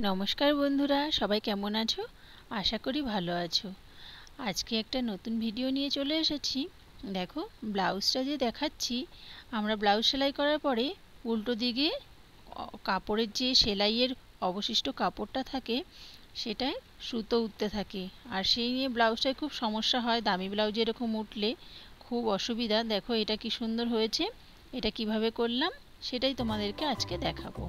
নমস্কার বন্ধুরা, সবাই কেমন আছো? আশা করি ভালো আছো। আজকে একটা নতুন ভিডিও নিয়ে চলে এসেছি। দেখো, ব্লাউজটা যে দেখাচ্ছি, আমরা ব্লাউজ সেলাই করার পরে উল্টো দিকে কাপড়ের যে সেলাইয়ের অবশিষ্ট কাপড়টা থাকে সেটায় সুতো উঠতে থাকে, আর সেই নিয়ে ব্লাউজটায় খুব সমস্যা হয়। দামি ব্লাউজ এরকম উঠলে খুব অসুবিধা। দেখো এটা কি সুন্দর হয়েছে। এটা কিভাবে করলাম সেটাই তোমাদেরকে আজকে দেখাবো।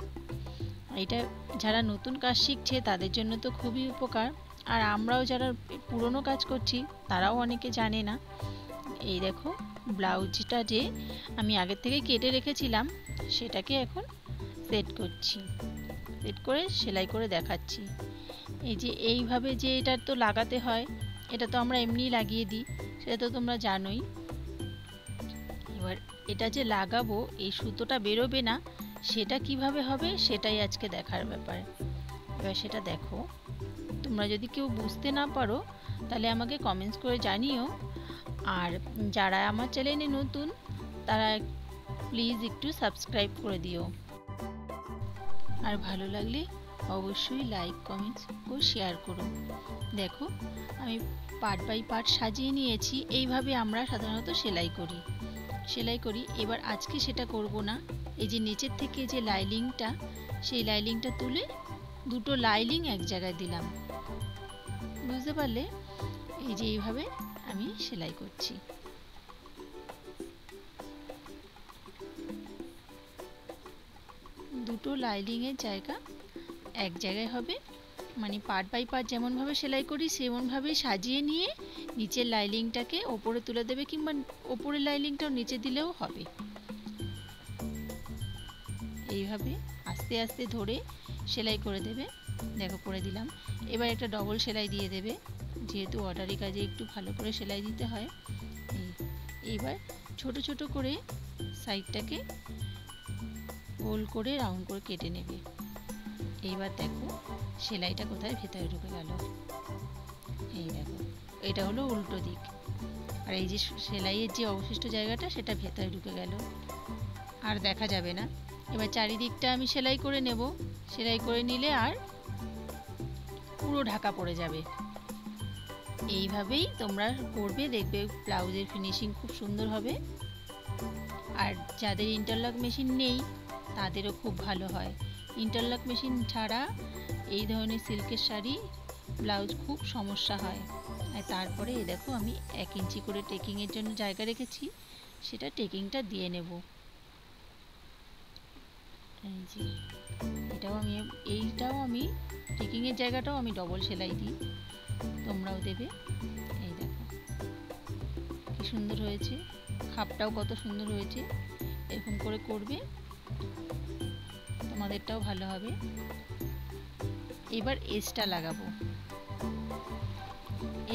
এটা যারা নতুন কাজ শিখছে তাদের জন্য তো খুবই উপকার, আর আমরাও যারা পুরনো কাজ করছি তারাও অনেকে জানে না। এই দেখো, ব্লাউজটা যে আমি আগের থেকে কেটে রেখেছিলাম সেটাকে এখন সেট করছি। সেট করে সেলাই করে দেখাচ্ছি। এই যে এইভাবে যে এটা তো লাগাতে হয়, এটা তো আমরা এমনিই লাগিয়ে দিই, সেটা তো তোমরা জানোই। এবার এটা যে লাগাবো, এই সুতোটা বেরোবে না, সেটা কিভাবে হবে সেটাই আজকে দেখার ব্যাপার। এবার সেটা দেখো। তোমরা যদি কেউ বুঝতে না পারো তাহলে আমাকে কমেন্টস করে জানিও। আর যারা আমার চ্যানেলে নতুন তারা প্লিজ একটু সাবস্ক্রাইব করে দিও। আর ভালো লাগলে অবশ্যই লাইক, কমেন্টস ও শেয়ার করো। দেখো, আমি পার্ট বাই পার্ট সাজিয়ে নিয়েছি। এইভাবে আমরা সাধারণত সেলাই করি। এবার আজকে সেটা করব না। এই যে নিচের থেকে যে লাইনিংটা, সেই লাইনিংটা তুলে দুটো লাইনিং এক জায়গায় দিলাম, বুঝতে পারলে? এই যে এইভাবে আমি সেলাই করছি। দুটো লাইনিংয়ের জায়গা এক জায়গায় হবে, মানে পার্ট বাই পার্ট যেমনভাবে সেলাই করি সেমনভাবেই সাজিয়ে নিয়ে নিচের লাইনিংটাকে ওপরে তুলে দেবে, কিংবা ওপরের লাইনিংটাও নিচে দিলেও হবে। এইভাবে আস্তে আস্তে ধরে সেলাই করে দেবে। দেখো করে দিলাম। এবার একটা ডবল সেলাই দিয়ে দেবে, যেহেতু অর্ডারি কাজে একটু ভালো করে সেলাই দিতে হয়। এইবার ছোট ছোট করে সাইডটাকে গোল করে রাউন্ড করে কেটে নেবে। এইবার দেখো সেলাইটা কোথায় ভেতরে ঢুকে গেল। এই দেখো, এটা হলো উল্টো দিক, আর এই যে সেলাইয়ের যে অবশিষ্ট জায়গাটা সেটা ভেতরে ঢুকে গেল, আর দেখা যাবে না। এবার চারিদিকটা আমি সেলাই করে নেব। সেলাই করে নিলে আর পুরো ঢাকা পড়ে যাবে। এইভাবেই তোমরা করবে, দেখবে ব্লাউজের ফিনিশিং খুব সুন্দর হবে। আর যাদের ইন্টারলক মেশিন নেই তাদেরও খুব ভালো হয়। ইন্টারলক মেশিন ছাড়া এই ধরনের সিল্কের শাড়ি ব্লাউজ খুব সমস্যা হয়। আর তারপরে এই দেখো, আমি 1 ইঞ্চি করে টেকিংয়ের জন্য জায়গা রেখেছি, সেটা টেকিংটা দিয়ে নেব। এই যে এইটাও আমি টেকিংয়ের জায়গাটাও আমি ডবল সেলাই দিই, তোমরাও দেবে। এই দেখো কি সুন্দর হয়েছে, খাপটাও কত সুন্দর হয়েছে। এরকম করে করবে, তোমাদেরটাও ভালো হবে। এবার এসটা লাগাবো।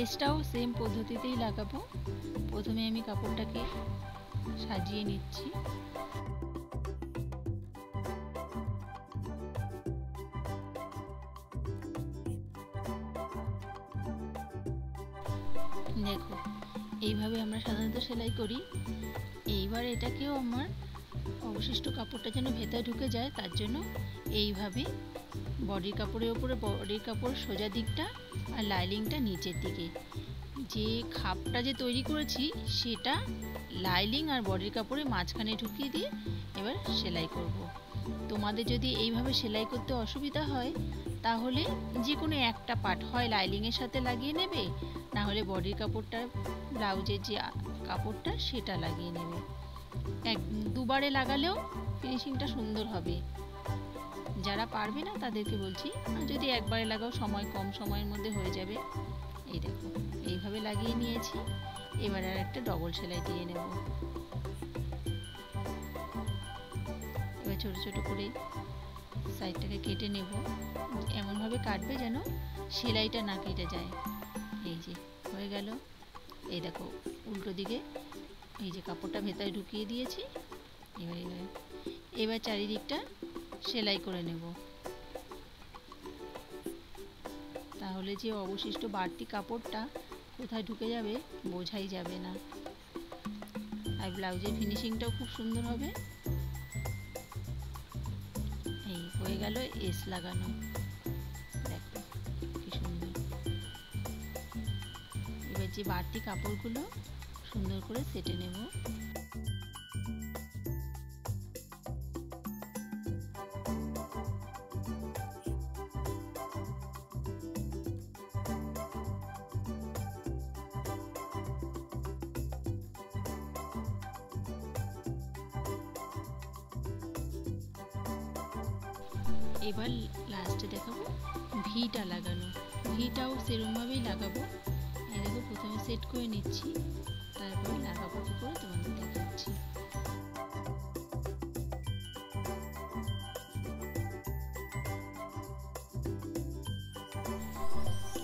এসটাও সেম পদ্ধতিতেই লাগাবো। প্রথমে আমি কাপড়টাকে সাজিয়ে নিচ্ছি। দেখো, এইভাবে আমরা সাধারণত সেলাই করি। এইবার এটাকেও আমার অবশিষ্ট কাপড়টা যেন ভেতরে ঢুকে যায়, তার জন্য এইভাবে বডির কাপড়ের ওপরে বডির কাপড় সোজা দিকটা আর লাইনিংটা নিচের দিকে, যে খাপটা যে তৈরি করেছি সেটা লাইনিং আর বডির কাপড়ে মাঝখানে ঢুকিয়ে দিয়ে এবার সেলাই করব। তোমাদের যদি এইভাবে সেলাই করতে অসুবিধা হয় তাহলে যে কোনো একটা পার্ট হয় লাইনিংয়ের সাথে লাগিয়ে নেবে, না হলে বডির কাপড়টা, ব্লাউজের যে কাপড়টা সেটা লাগিয়ে নেবে। দুবারে লাগালেও ফিনিশিংটা সুন্দর হবে। যারা পারবে না তাদেরকে বলছি, যদি একবারে লাগাও কম সময়ের মধ্যে হয়ে যাবে। এই দেখো এইভাবে লাগিয়ে নিয়েছি। এবার আর একটা ডবল সেলাই দিয়ে নেব। এবার ছোট ছোট করে সাইডটাকে কেটে নেব, এমনভাবে কাটবে যেন সেলাইটা না কেটে যায়। এই যে হয়ে গেল। এই দেখো উল্টো দিকে এই যে কাপড়টা ভেতরে ঢুকিয়ে দিয়েছি। এবার চারিদিকটা সেলাই করে নেব, তাহলে যে অবশিষ্ট বাড়তি কাপড়টা কোথায় ঢুকে যাবে বোঝাই যাবে না, আর ব্লাউজের ফিনিশিংটাও খুব সুন্দর হবে। এই হয়ে গেল এস লাগানো। যে বাড়তি কাপড়গুলো সুন্দর করে সেটে নেব। এবার লাস্টে দেখাবো ভিটা লাগানো। ভিটাও সেরকমভাবেই লাগাবো। এই দেখো প্রথমে সেট করে নিচ্ছি, তারপরে লাগাবো কি করে তোমাদের দেখাচ্ছি।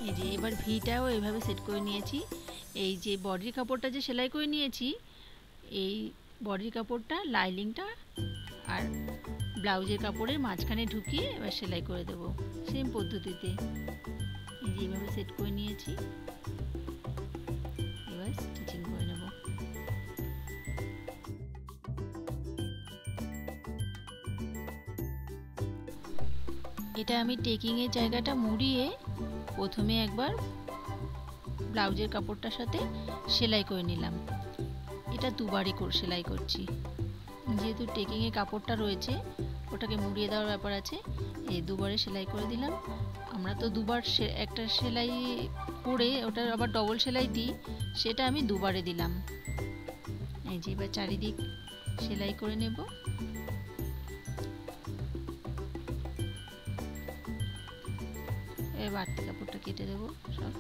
এই যে এবার ভিটাও এইভাবে সেট করে নিয়েছি। এই যে বডির কাপড়টা যে সেলাই করে নিয়েছি, এই বডির কাপড়টা লাইনিংটা আর ব্লাউজের কাপড়ের মাঝখানে ঢুকিয়ে এবার সেলাই করে দেব সেম পদ্ধতিতে। এই যে এইভাবে সেট করে নিয়েছি, এবার স্টিচিং করে নেব। এটা আমি টেকিংয়ের জায়গাটা মুড়িয়ে প্রথমে একবার ব্লাউজের কাপড়টার সাথে সেলাই করে নিলাম। এটা দুবারই সেলাই করছি, যেহেতু টেকিংয়ে কাপড়টা রয়েছে ওটাকে মুড়িয়ে দেওয়ার ব্যাপার আছে। এই দুবারে সেলাই করে দিলাম। আমরা তো দুবার একটা সেলাই করে ওটা আবার ডবল সেলাই দিই, সেটা আমি দুবারে দিলাম। এই যে এবার চারিদিক সেলাই করে নেব। এবার বাড়তি কাপড়টা কেটে দেবো সব।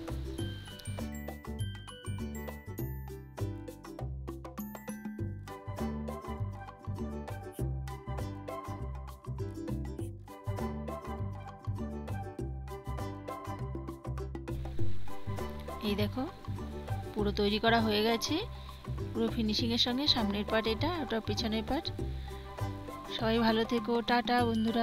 এই দেখো পুরো তৈরি করা হয়ে গেছে, পুরো ফিনিশিংয়ের সঙ্গে। সামনের পার্ট এটা, ওটা পিছনের পার্ট। সবাই ভালো থেকো, টাটা বন্ধুরা।